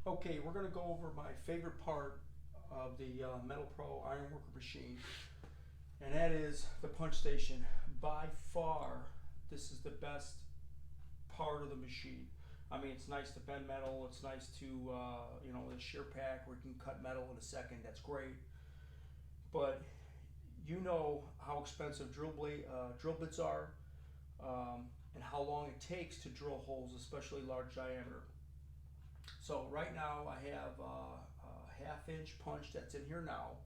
Okay, we're going to go over my favorite part of the MetalPro Ironworker machine, and that is the punch station. By far, this is the best part of the machine. I mean, it's nice to bend metal. It's nice to, the shear pack where you can cut metal in a second. That's great. But you know how expensive drill bits are, and how long it takes to drill holes, especially large diameter. So right now I have a half-inch punch that's in here now,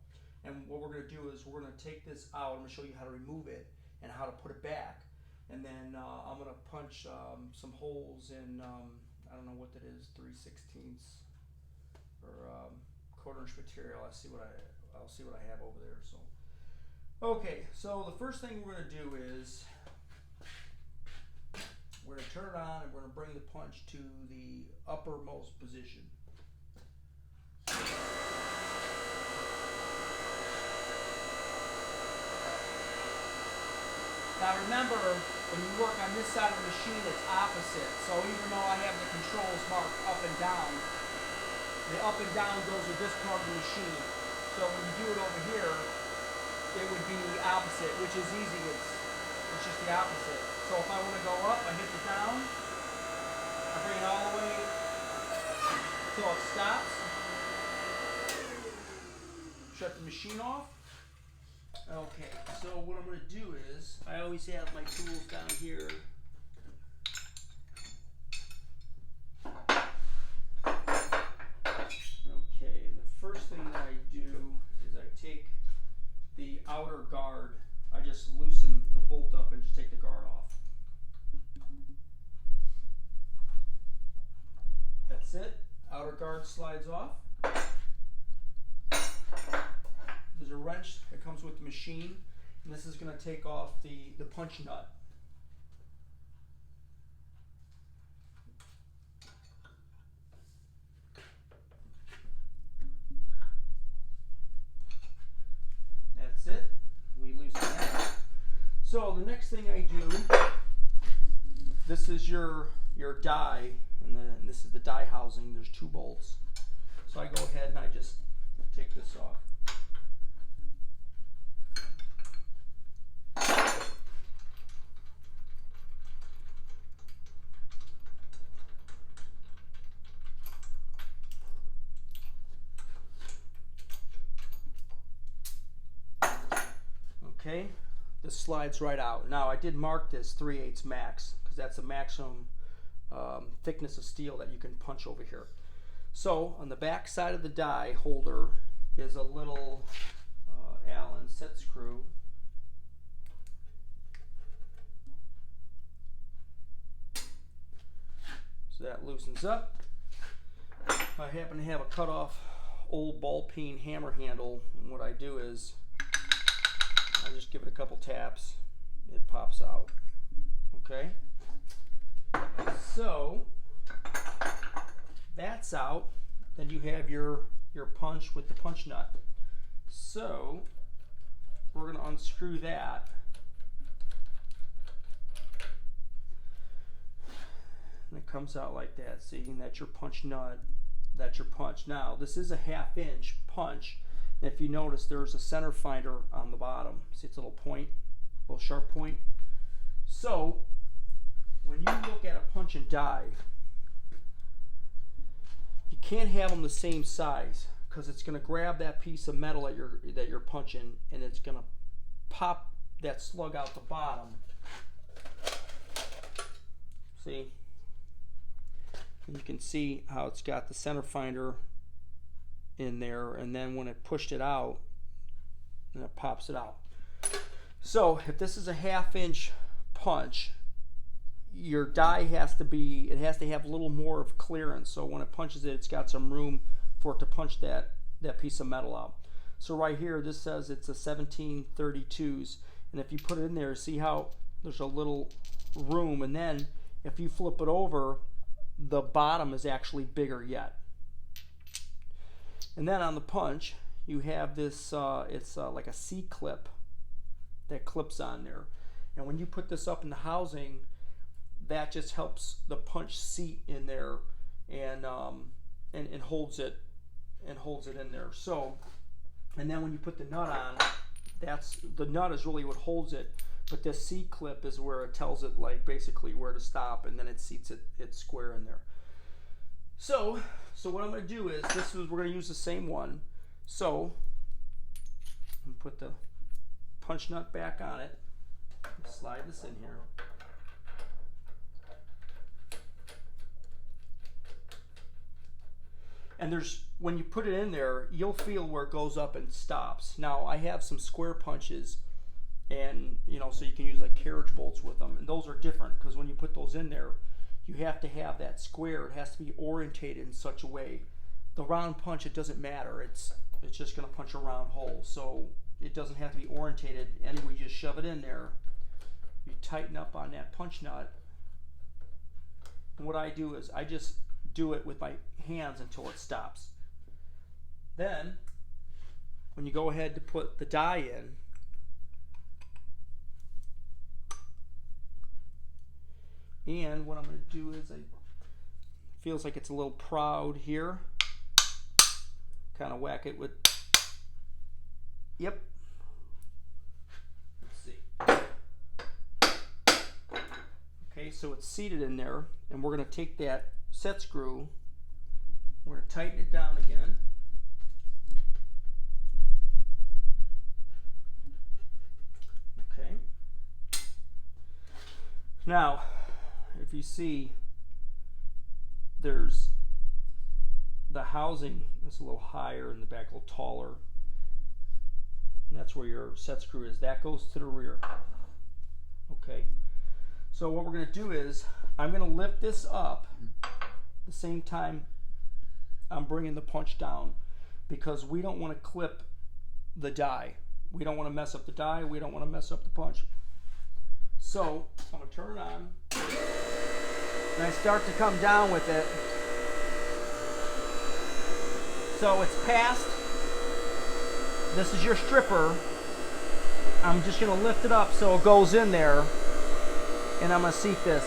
and what we're going to do is we're going to take this out. I'm going to show you how to remove it and how to put it back, and then I'm going to punch some holes in I don't know what that is, 3/16 or quarter-inch material. I'll see what I have over there. So okay, so the first thing we're going to do is we're going to turn it on and we're going to bring the punch to the uppermost position. Now remember, when you work on this side of the machine, it's opposite. So even though I have the controls marked up and down, the up and down goes with this part of the machine. So when you do it over here, it would be the opposite, which is easy. It's just the opposite. So if I want to go up, I hit the down, I bring it all the way until it stops, shut the machine off. Okay, so what I'm going to do is, I always have my tools down here. Okay, the first thing that I do is I take the outer guard. I just loosen the bolt up and just take the guard off. That's it. Outer guard slides off. There's a wrench that comes with the machine, and this is going to take off the punch nut. That's it. We loosen that. So the next thing I do, this is your die, and this is the die housing. There's two bolts. So I go ahead and I just take this off. Okay, this slides right out. Now I did mark this 3/8 max because that's the maximum thickness of steel that you can punch over here. So on the back side of the die holder is a little Allen set screw. So that loosens up. I happen to have a cut off old ball peen hammer handle, and what I do is I just give it a couple taps, it pops out. Okay, so that's out. Then you have your punch with the punch nut. So we're going to unscrew that. And it comes out like that. See, that's your punch nut, that's your punch. Now this is a 1/2 inch punch. And if you notice, there's a center finder on the bottom. See, it's a little point, a little sharp point. So when you look at a punch and die, you can't have them the same size because it's going to grab that piece of metal that you're punching, and it's going to pop that slug out the bottom. See? And you can see how it's got the center finder in there, and then when it pushed it out, then it pops it out. So if this is a 1/2 inch punch, your die has to have a little more of clearance, so when it punches it, it's got some room for it to punch that piece of metal out. So right here, this says it's a 1732s, and if you put it in there, see how there's a little room, and then if you flip it over, the bottom is actually bigger yet. And then on the punch, you have this, it's like a C-clip that clips on there. And when you put this up in the housing, that just helps the punch seat in there, and and holds it in there. So, and then when you put the nut on, the nut is really what holds it, but this C clip is where it tells it like basically where to stop, and then it seats it square in there. So what I'm going to do is we're going to use the same one. So I'm going to put the punch nut back on it. Slide this in here. And when you put it in there, you'll feel where it goes up and stops. Now I have some square punches, and so you can use like carriage bolts with them, and those are different because when you put those in there, you have to have that square. It has to be orientated in such a way. The round punch, it doesn't matter. It's just going to punch a round hole, so it doesn't have to be orientated. Anyway, you just shove it in there. You tighten up on that punch nut, and what I do is I just do it with my hands until it stops. Then when you go ahead to put the die in, and what I'm going to do is feels like it's a little proud here, kind of whack it with, yep, let's see, okay, so it's seated in there, and we're going to take that set screw, we're going to tighten it down again. Okay. Now, if you see, there's the housing is a little higher in the back, a little taller. And that's where your set screw is. That goes to the rear. Okay. So what we're going to do is I'm going to lift this up the same time I'm bringing the punch down, because we don't want to clip the die. We don't want to mess up the die. We don't want to mess up the punch. So I'm going to turn it on, and I start to come down with it. So it's past. This is your stripper. I'm just going to lift it up so it goes in there, and I'm going to seat this,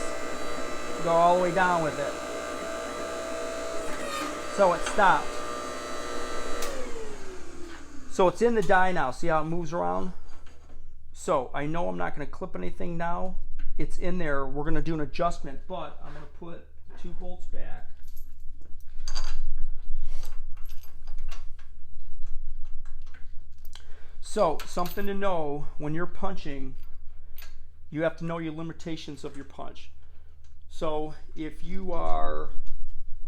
go all the way down with it. So it stopped. So it's in the die now. See how it moves around? So I know I'm not going to clip anything now. It's in there. We're going to do an adjustment, but I'm going to put the 2 bolts back. So something to know when you're punching, you have to know your limitations of your punch. So if you are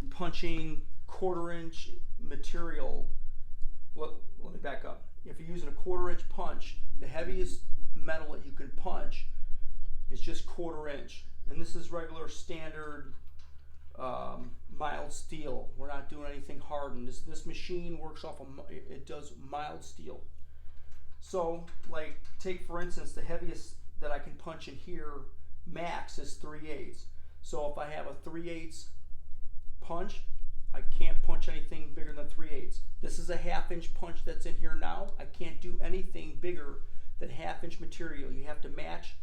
punching 1/4 inch material, let me back up. If you're using a 1/4 inch punch, the heaviest metal that you can punch is just 1/4 inch. And this is regular standard mild steel. We're not doing anything hardened. This machine works off of, it does mild steel. So like take for instance, the heaviest that I can punch in here max is 3/8. So if I have a 3/8 punch, I can't punch anything bigger than 3/8. This is a 1/2 inch punch that's in here now. I can't do anything bigger than 1/2 inch material. You have to match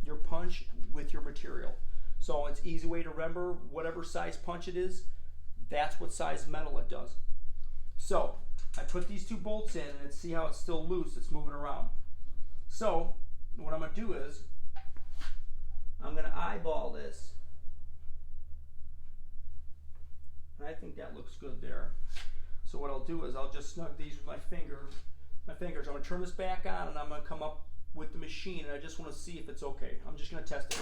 your punch with your material. So it's easy way to remember, whatever size punch it is, that's what size metal it does. So I put these 2 bolts in, and see how it's still loose, it's moving around. So what I'm going to do is I'm going to eyeball this, and I think that looks good there. So what I'll do is I'll just snug these with my fingers. I'm going to turn this back on, and I'm going to come up with the machine, and I just want to see if it's okay. I'm just going to test it.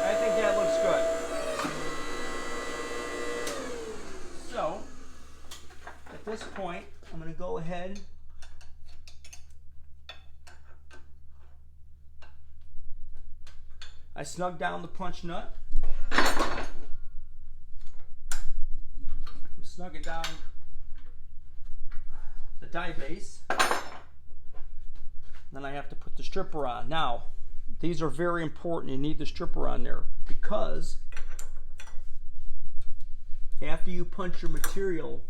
I think that looks good. So at this point, I'm going to go ahead I snug down the punch nut. I'm snugging down the die base. Then I have to put the stripper on. Now, These are very important. You need the stripper on there because after you punch your material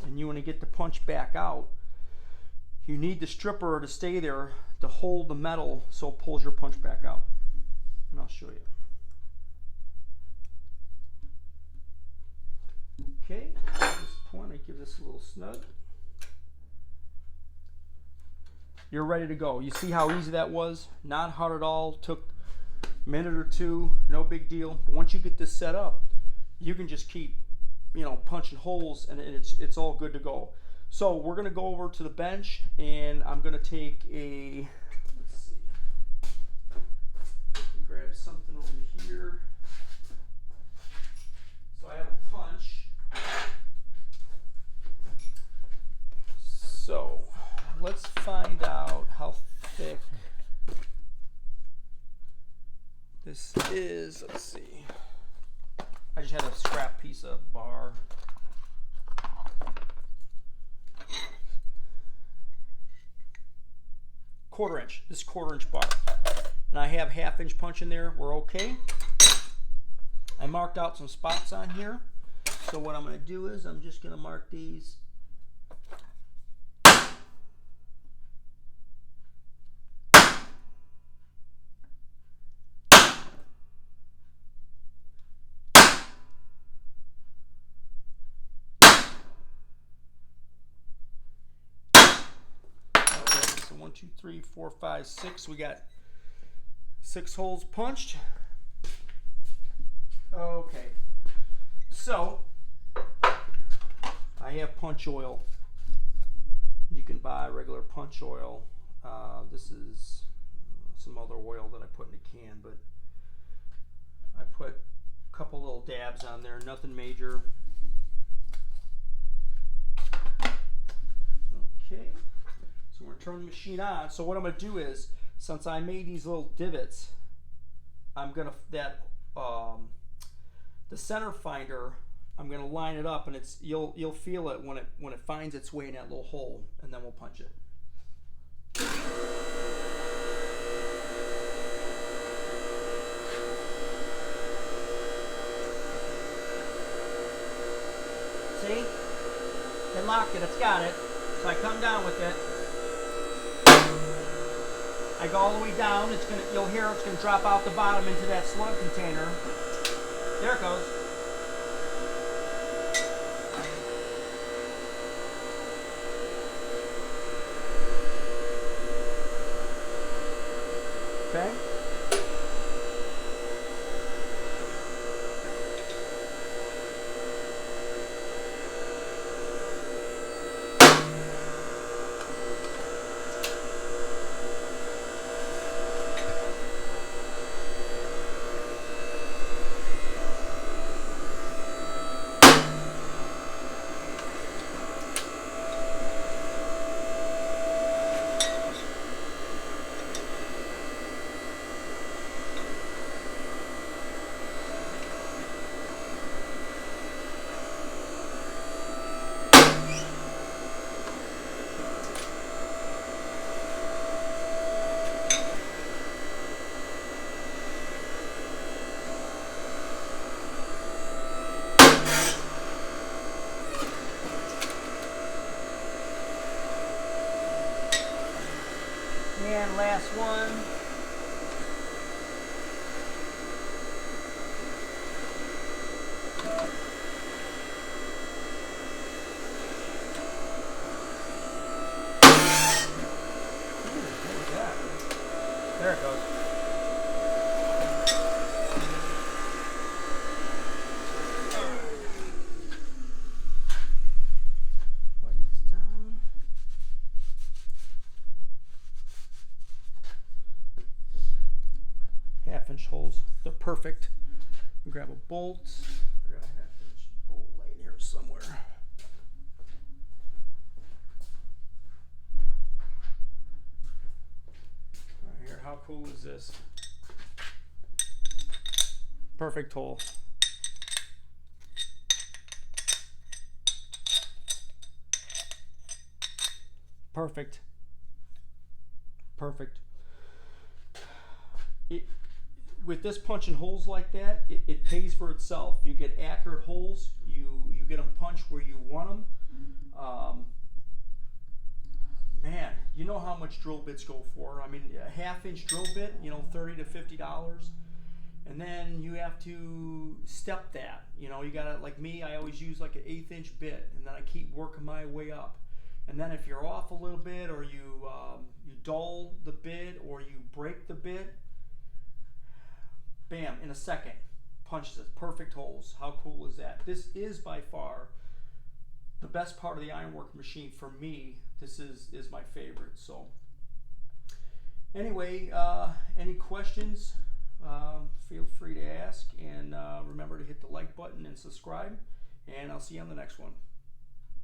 and you want to get the punch back out, you need the stripper to stay there to hold the metal so it pulls your punch back out. And I'll show you. Okay, at this point I give this a little snug. You're ready to go. You see how easy that was? Not hard at all. Took a minute or two, no big deal. But once you get this set up, you can just keep, you know, punching holes and it's all good to go. So we're gonna go over to the bench and I'm gonna take a, let's see, grab something over here. So I have a punch. So let's find out how thick this is. Let's see. I just had a scrap piece of bar. Quarter inch. This is 1/4 inch bar. And I have 1/2 inch punch in there. We're okay. I marked out some spots on here. So what I'm going to do is I'm just going to mark these. So 1, 2, 3, 4, 5, 6. We got 6 holes punched. Okay. So I have punch oil. You can buy regular punch oil. This is some other oil that I put in a can, but I put a couple little dabs on there, nothing major. Okay, so we're gonna turn the machine on. So what I'm gonna do is, since I made these little divots, I'm gonna, the center finder, I'm gonna line it up, and it's you'll feel it when it finds its way in that little hole, and then we'll punch it. See? It locked it. It's got it. So I come down with it. I go all the way down. It's gonna. You'll hear it's gonna drop out the bottom into that slug container. There it goes. Okay. And last one. There it goes. Half-inch holes. They're perfect. Grab a bolt. I got a 1/2 inch bolt laying here somewhere. Right here, how cool is this? Perfect hole. Perfect. Perfect. with this punching holes like that, it pays for itself. You get accurate holes. You get them punched where you want them. Man, you know how much drill bits go for. I mean, a 1/2-inch drill bit, you know, $30 to $50. And then you have to step that. You know, you gotta, like me, I always use like an 1/8-inch bit, and then I keep working my way up. And then if you're off a little bit, or you dull the bit, or you break the bit, bam, in a second, punches it, perfect holes. How cool is that? This is by far the best part of the Ironworker machine for me. This is my favorite. So anyway, any questions, feel free to ask, and remember to hit the like button and subscribe, and I'll see you on the next one.